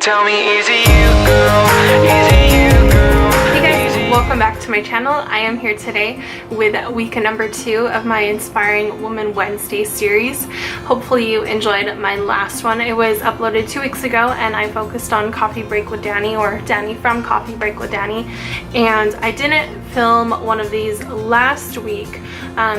tell me, is it you, girl? Is it you, girl? Hey guys, welcome back to my channel. I am here today with week number 2 of my Inspiring Woman Wednesday series. Hopefully you enjoyed my last one. It was uploaded 2 weeks ago and I focused on Coffee Break with Dani, or Dani from Coffee Break with Dani. And I didn't film one of these last week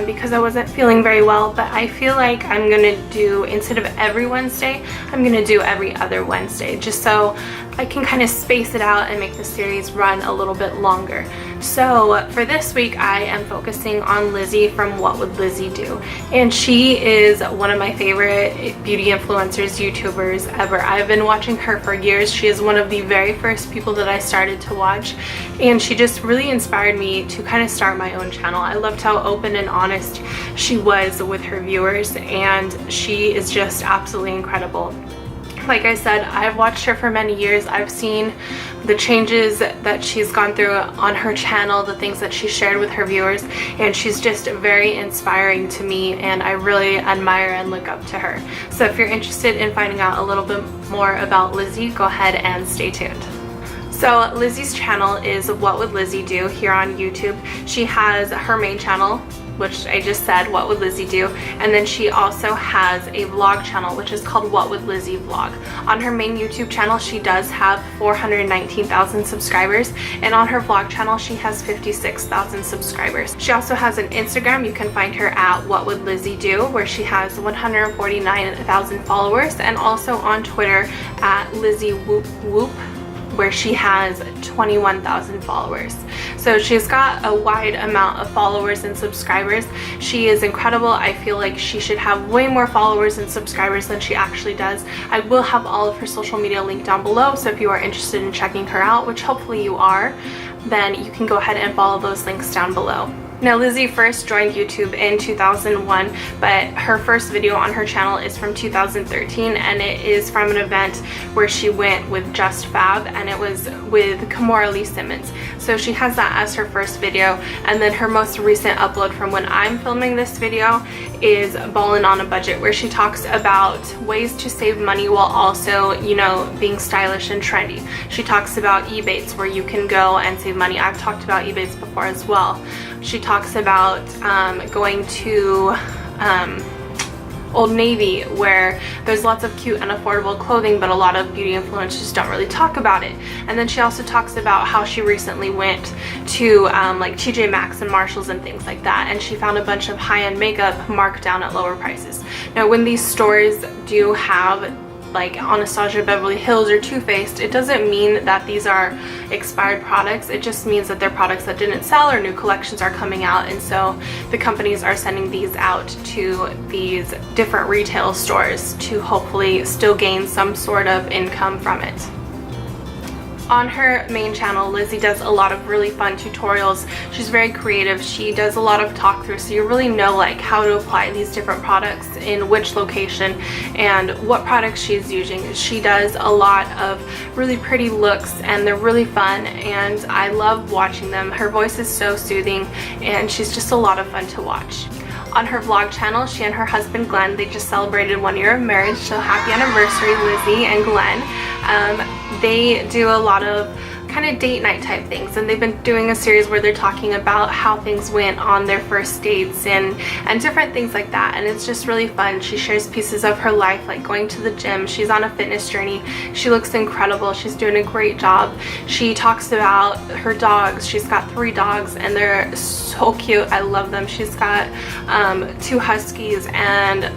because I wasn't feeling very well, but I feel like I'm gonna do, instead of every Wednesday, I'm gonna do every other Wednesday, just so I can kind of space it out and make the series run a little bit longer. So for this week I am focusing on Lizzie from What Would Lizzie Do, and she is one of my favorite beauty influencers, YouTubers ever. I've been watching her for years. She is one of the very first people that I started to watch, and she just really inspired me to kind of start my own channel. I loved how open and honest she was with her viewers, and she is just absolutely incredible. Like I said, I've watched her for many years. I've seen the changes that she's gone through on her channel, the things that she shared with her viewers, and she's just very inspiring to me, and I really admire and look up to her. So if you're interested in finding out a little bit more about Lizzie, go ahead and stay tuned. So Lizzie's channel is What Would Lizzie Do here on YouTube. She has her main channel, which I just said, What Would Lizzie Do, and then she also has a vlog channel which is called What Would Lizzie Vlog. On her main YouTube channel she does have 419,000 subscribers, and on her vlog channel she has 56,000 subscribers. She also has an Instagram. You can find her at What Would Lizzie Do, where she has 149,000 followers, and also on Twitter at Lizzie Whoop Whoop, where she has 21,000 followers. So she's got a wide amount of followers and subscribers. She is incredible. I feel like she should have way more followers and subscribers than she actually does. I will have all of her social media linked down below, so if you are interested in checking her out, which hopefully you are, then you can go ahead and follow those links down below. Now, Lizzie first joined YouTube in 2001, but her first video on her channel is from 2013, and it is from an event where she went with Just Fab, and it was with Kimora Lee Simmons. So she has that as her first video, and then her most recent upload from when I'm filming this video is Ballin' on a Budget, where she talks about ways to save money while also, you know, being stylish and trendy. She talks about Ebates, where you can go and save money. I've talked about Ebates before as well. She talks about going to Old Navy, where there's lots of cute and affordable clothing, but a lot of beauty influencers don't really talk about it. And then she also talks about how she recently went to like TJ Maxx and Marshalls and things like that, and she found a bunch of high-end makeup marked down at lower prices. Now, when these stores do have like Anastasia Beverly Hills or Too Faced, it doesn't mean that these are expired products. It just means that they're products that didn't sell, or new collections are coming out, and so the companies are sending these out to these different retail stores to hopefully still gain some sort of income from it. On her main channel, Lizzie does a lot of really fun tutorials. She's very creative. She does a lot of talk through, so you really know like how to apply these different products in which location and what products she's using. She does a lot of really pretty looks, and they're really fun, and I love watching them. Her voice is so soothing, and she's just a lot of fun to watch. On her vlog channel, she and her husband Glenn, they just celebrated 1 year of marriage, so happy anniversary, Lizzie and Glenn. They do a lot of kind of date night type things, and they've been doing a series where they're talking about how things went on their first dates and different things like that, and it's just really fun. She shares pieces of her life, like going to the gym. She's on a fitness journey. She looks incredible. She's doing a great job. She talks about her dogs. She's got 3 dogs, and they're so cute. I love them. She's got 2 huskies, and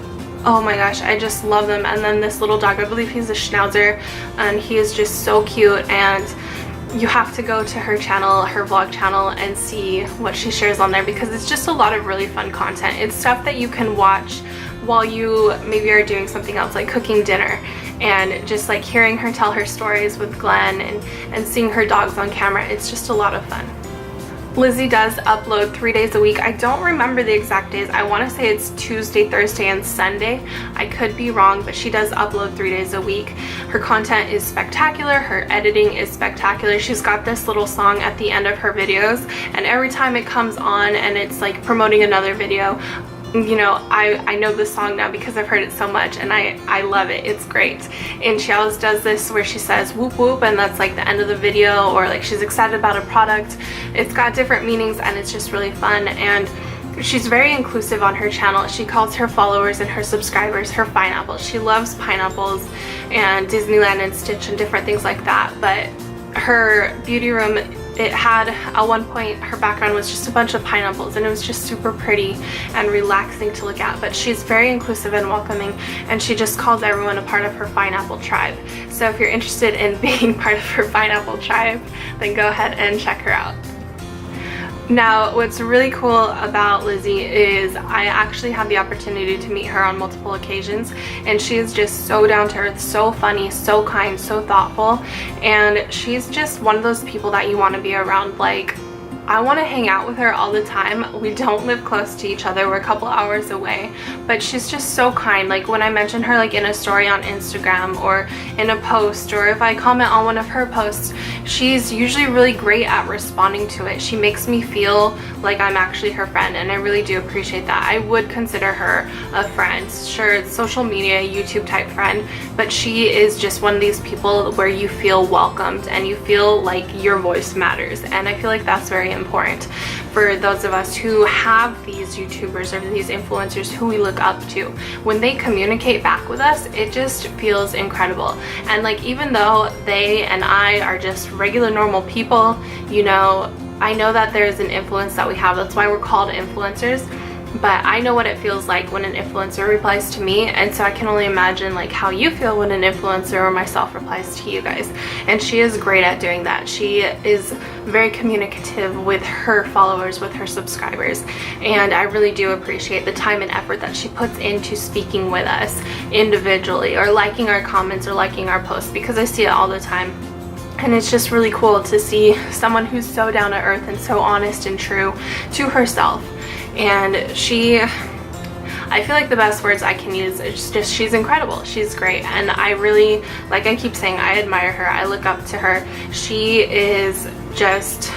oh my gosh, I just love them. And then this little dog, I believe he's a Schnauzer, and he is just so cute, and you have to go to her channel, her vlog channel, and see what she shares on there, because it's just a lot of really fun content. It's stuff that you can watch while you maybe are doing something else, like cooking dinner, and just like hearing her tell her stories with Glenn and seeing her dogs on camera. It's just a lot of fun. Lizzie does upload 3 days a week. I don't remember the exact days. I want to say it's Tuesday, Thursday, and Sunday. I could be wrong, but she does upload 3 days a week. Her content is spectacular. Her editing is spectacular. She's got this little song at the end of her videos, and every time it comes on and it's like promoting another video, you know, I know this song now because I've heard it so much, and I love it. It's great. And she always does this where she says whoop whoop, and that's like the end of the video, or like she's excited about a product. It's got different meanings, and it's just really fun. And she's very inclusive on her channel. She calls her followers and her subscribers her pineapples. She loves pineapples and Disneyland and Stitch and different things like that. But her beauty room, it had, at one point, her background was just a bunch of pineapples, and it was just super pretty and relaxing to look at. But she's very inclusive and welcoming, and she just calls everyone a part of her pineapple tribe. So if you're interested in being part of her pineapple tribe, then go ahead and check her out. Now, what's really cool about Lizzy is I actually had the opportunity to meet her on multiple occasions, and she is just so down to earth, so funny, so kind, so thoughtful, and she's just one of those people that you want to be around. Like, I want to hang out with her all the time. We don't live close to each other, we're a couple hours away, but she's just so kind. Like, when I mention her like in a story on Instagram or in a post, or if I comment on one of her posts, she's usually really great at responding to it. She makes me feel like I'm actually her friend, and I really do appreciate that. I would consider her a friend. Sure, it's social media, YouTube type friend, but she is just one of these people where you feel welcomed and you feel like your voice matters, and I feel like that's very important for those of us who have these YouTubers or these influencers who we look up to. When they communicate back with us, it just feels incredible. And like, even though they and I are just regular normal people, you know, I know that there's an influence that we have. That's why we're called influencers. But I know what it feels like when an influencer replies to me, and so I can only imagine like how you feel when an influencer or myself replies to you guys. And she is great at doing that. She is very communicative with her followers, with her subscribers, and I really do appreciate the time and effort that she puts into speaking with us individually, or liking our comments or liking our posts, because I see it all the time. And it's just really cool to see someone who's so down to earth and so honest and true to herself. And I feel like the best words I can use is just she's incredible. She's great, and I really, like I keep saying, I admire her. I look up to her. She is just,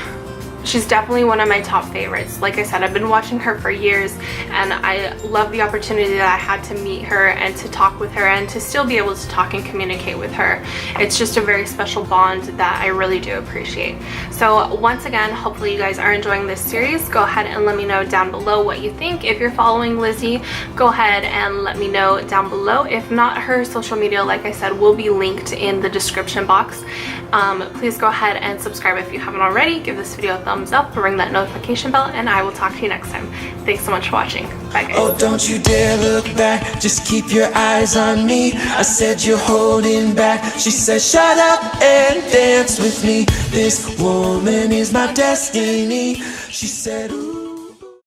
she's definitely one of my top favorites. Like I said, I've been watching her for years, and I love the opportunity that I had to meet her and to talk with her and to still be able to talk and communicate with her. It's just a very special bond that I really do appreciate. So once again, hopefully you guys are enjoying this series. Go ahead and let me know down below what you think. If you're following Lizzy, go ahead and let me know down below. If not, her social media, like I said, will be linked in the description box. Please go ahead and subscribe if you haven't already. Give this video a thumbs up, ring that notification bell, and I will talk to you next time. Thanks so much for watching. Bye guys. Oh, don't you dare look back, just keep your eyes on me. I said you're holding back. She said shut up and dance with me. This woman is my destiny. She said ooh.